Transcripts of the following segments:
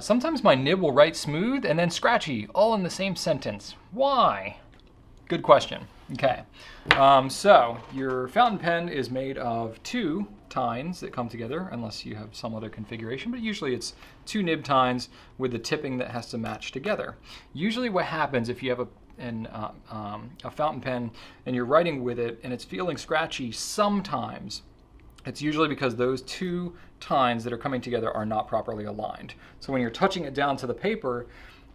Sometimes my nib will write smooth and then scratchy, all in the same sentence. Why? Good question. Okay, so your fountain pen is made of two tines that come together, unless you have some other configuration, but usually it's two nib tines with the tipping that has to match together. Usually what happens if you have a fountain pen and you're writing with it and it's feeling scratchy sometimes, it's usually because those two tines that are coming together are not properly aligned. So when you're touching it down to the paper,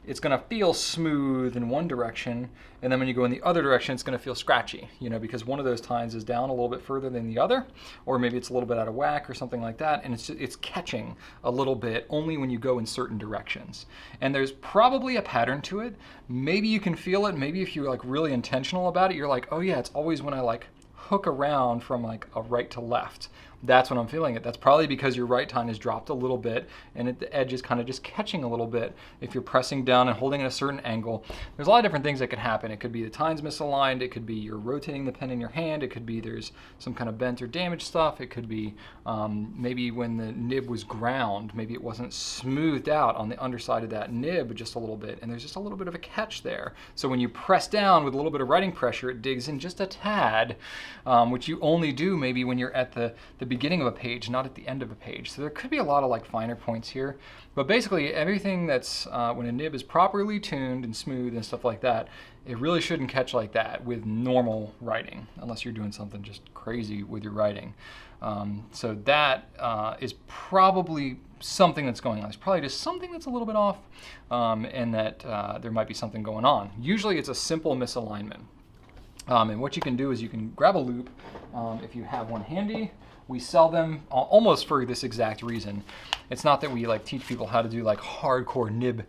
it's going to feel smooth in one direction, and then when you go in the other direction, it's going to feel scratchy, because one of those tines is down a little bit further than the other, or maybe it's a little bit out of whack or something like that, and it's catching a little bit only when you go in certain directions. And there's probably a pattern to it. Maybe you can feel it. Maybe if you're like really intentional about it, you're like, oh yeah, it's always when I like hook around from like a right to left. That's when I'm feeling it. That's probably because your right tine is dropped a little bit and the edge is kind of just catching a little bit. If you're pressing down and holding at a certain angle, there's a lot of different things that could happen. It could be the tine's misaligned. It could be you're rotating the pen in your hand. It could be there's some kind of bent or damaged stuff. It could be maybe when the nib was ground, maybe it wasn't smoothed out on the underside of that nib just a little bit, and there's just a little bit of a catch there. So when you press down with a little bit of writing pressure, it digs in just a tad, which you only do maybe when you're at the beginning of a page, not at the end of a page. So there could be a lot of like finer points here, but basically everything that's when a nib is properly tuned and smooth and stuff like that, it really shouldn't catch like that with normal writing, unless you're doing something just crazy with your writing. So that is probably something that's going on. It's probably just something that's a little bit off, and that there might be something going on. Usually it's a simple misalignment. And what you can do is you can grab a loupe if you have one handy. We sell them almost for this exact reason. It's not that we like teach people how to do like hardcore nib,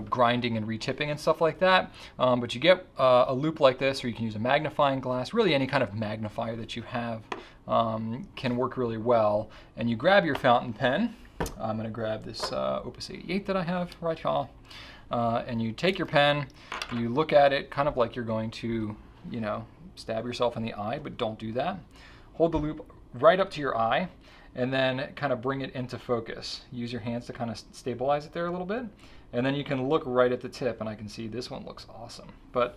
grinding and retipping and stuff like that. But you get a loupe like this, or you can use a magnifying glass. Really, any kind of magnifier that you have can work really well. And you grab your fountain pen. I'm going to grab this Opus 88 that I have right here. And you take your pen, you look at it kind of like you're going to, stab yourself in the eye, but don't do that. Hold the loupe right up to your eye, and then kind of bring it into focus. Use your hands to kind of stabilize it there a little bit, and then you can look right at the tip, and I can see this one looks awesome. But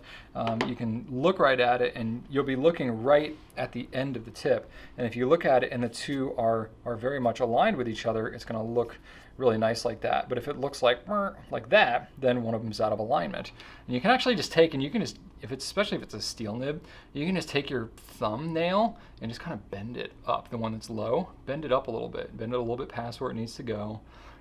you can look right at it, and you'll be looking right at the end of the tip. And if you look at it and the two are very much aligned with each other, it's going to look really nice like that. But if it looks like that, then one of them is out of alignment. And you can actually just take, and you can just, especially if it's a steel nib, you can just take your thumbnail and just kind of bend it up, the one that's low, bend it up a little bit, bend it a little bit past where it needs to go.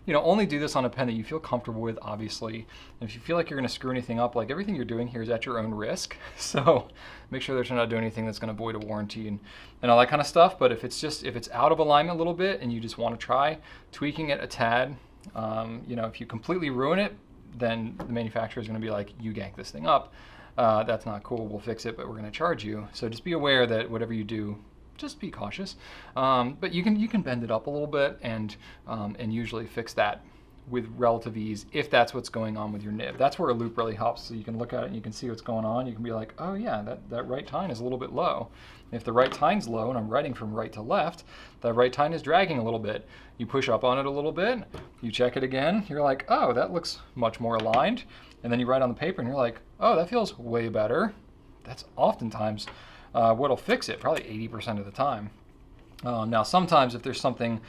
Only do this on a pen that you feel comfortable with, obviously. And if you feel like you're going to screw anything up, like everything you're doing here is at your own risk. So make sure that you're not doing anything that's going to void a warranty and all that kind of stuff. But if it's out of alignment a little bit and you just want to try tweaking it a tad, if you completely ruin it, then the manufacturer is going to be like, you ganked this thing up. That's not cool. We'll fix it, but we're going to charge you. So just be aware that whatever you do, just be cautious. But you can bend it up a little bit and usually fix that with relative ease if that's what's going on with your nib. That's where a loupe really helps. So you can look at it and you can see what's going on. You can be like, oh yeah, that right tine is a little bit low. If the right tine's low and I'm writing from right to left, that right tine is dragging a little bit. You push up on it a little bit, you check it again, you're like, oh, that looks much more aligned. And then you write on the paper and you're like, oh, that feels way better. That's oftentimes what'll fix it, probably 80% of the time. Now, sometimes if there's something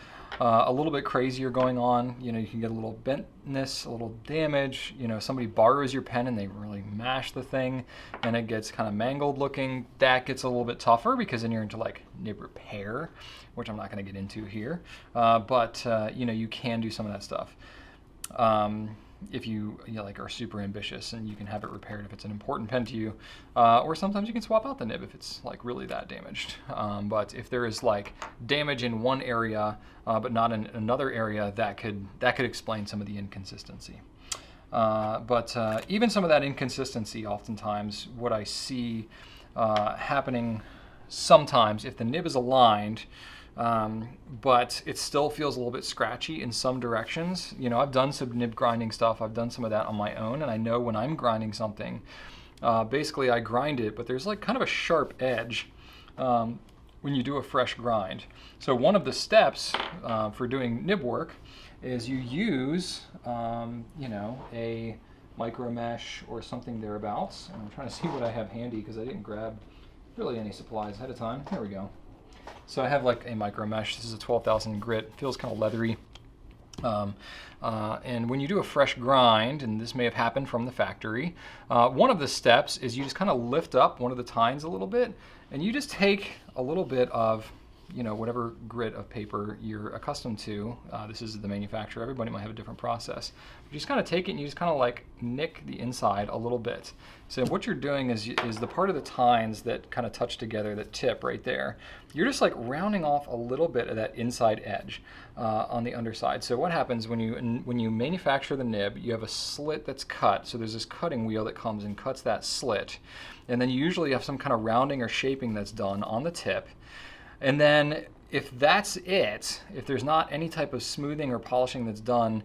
a little bit crazier going on, you can get a little bentness, a little damage. Somebody borrows your pen and they really mash the thing and it gets kind of mangled looking. That gets a little bit tougher because then you're into like nib repair, which I'm not going to get into here. But you can do some of that stuff. If you are super ambitious and you can have it repaired if it's an important pen to you, or sometimes you can swap out the nib if it's like really that damaged. But if there is like damage in one area but not in another area, that could explain some of the inconsistency. But even some of that inconsistency, oftentimes what I see happening sometimes, if the nib is aligned, but it still feels a little bit scratchy in some directions. I've done some nib grinding stuff. I've done some of that on my own, and I know when I'm grinding something, basically I grind it, but there's like kind of a sharp edge when you do a fresh grind. So one of the steps for doing nib work is you use, you know, a micro mesh or something thereabouts. And I'm trying to see what I have handy because I didn't grab really any supplies ahead of time. There we go. So I have like a micro mesh. This is a 12,000 grit. Feels kind of leathery. And when you do a fresh grind, and this may have happened from the factory, one of the steps is you just kind of lift up one of the tines a little bit, and you just take a little bit of, you know, whatever grit of paper you're accustomed to. This is the manufacturer. Everybody might have a different process. You just kind of take it and you just kind of like nick the inside a little bit. So what you're doing is the part of the tines that kind of touch together, that tip right there, you're just like rounding off a little bit of that inside edge on the underside. So what happens when you manufacture the nib, you have a slit that's cut. So there's this cutting wheel that comes and cuts that slit. And then you usually have some kind of rounding or shaping that's done on the tip. And then if that's it, if there's not any type of smoothing or polishing that's done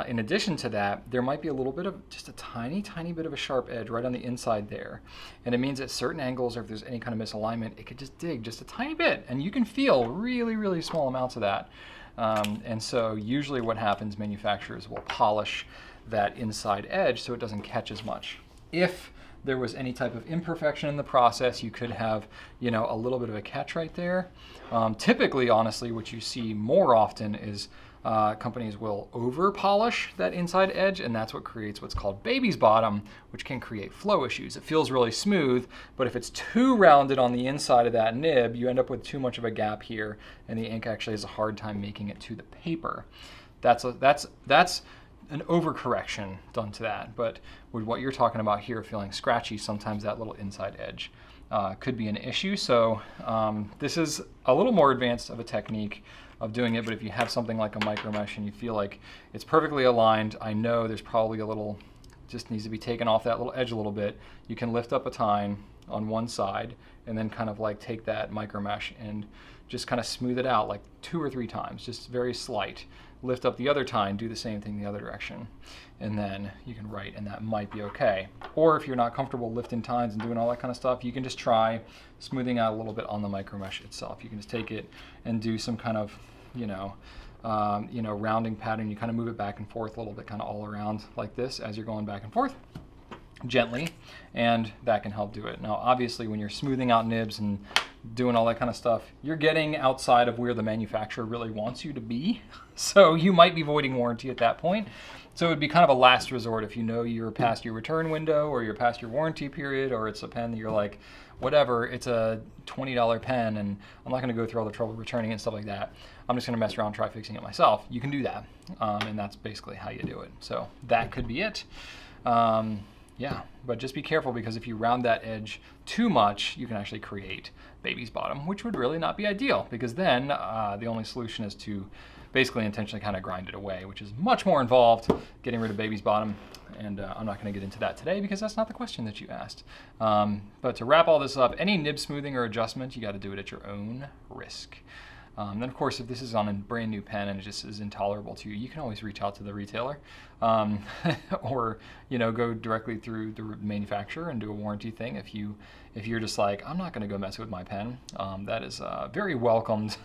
in addition to that, there might be a little bit of, just a tiny, tiny bit of a sharp edge right on the inside there. And it means at certain angles, or if there's any kind of misalignment, it could just dig just a tiny bit. And you can feel really, really small amounts of that. And so usually what happens, manufacturers will polish that inside edge so it doesn't catch as much. If there was any type of imperfection in the process, you could have, you know, a little bit of a catch right there. Typically, honestly, what you see more often is companies will over polish that inside edge, and that's what creates what's called baby's bottom, which can create flow issues. It feels really smooth, but if it's too rounded on the inside of that nib, you end up with too much of a gap here, and the ink actually has a hard time making it to the paper. That's an overcorrection done to that. But with what you're talking about here, feeling scratchy, sometimes that little inside edge could be an issue. So this is a little more advanced of a technique of doing it, but if you have something like a micro mesh and you feel like it's perfectly aligned, I know there's probably a little, just needs to be taken off that little edge a little bit. You can lift up a tine on one side and then kind of like take that micro mesh and just kind of smooth it out like 2 or 3 times, just very slight. Lift up the other tine, do the same thing the other direction, and then you can write, and that might be okay. Or if you're not comfortable lifting tines and doing all that kind of stuff, you can just try smoothing out a little bit on the micro mesh itself. You can just take it and do some kind of, rounding pattern. You kind of move it back and forth a little bit, kind of all around like this as you're going back and forth gently, and that can help do it. Now, obviously, when you're smoothing out nibs and doing all that kind of stuff, you're getting outside of where the manufacturer really wants you to be. So you might be voiding warranty at that point. So it would be kind of a last resort if you know you're past your return window or you're past your warranty period, or it's a pen that you're like, whatever, it's a $20 pen and I'm not going to go through all the trouble returning it and stuff like that. I'm just going to mess around and try fixing it myself. You can do that. And that's basically how you do it. So that could be it. Yeah, but just be careful, because if you round that edge too much, you can actually create baby's bottom, which would really not be ideal, because then the only solution is to basically intentionally kind of grind it away, which is much more involved, getting rid of baby's bottom. And I'm not going to get into that today because that's not the question that you asked. But to wrap all this up, any nib smoothing or adjustment, you got to do it at your own risk. Then of course, if this is on a brand new pen and it just is intolerable to you, you can always reach out to the retailer, or go directly through the manufacturer and do a warranty thing. If you're just like, I'm not going to go mess with my pen, that is very welcomed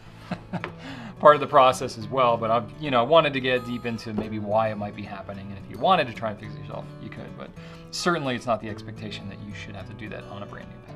part of the process as well. But I've wanted to get deep into maybe why it might be happening, and if you wanted to try and fix it yourself, you could. But certainly, it's not the expectation that you should have to do that on a brand new pen.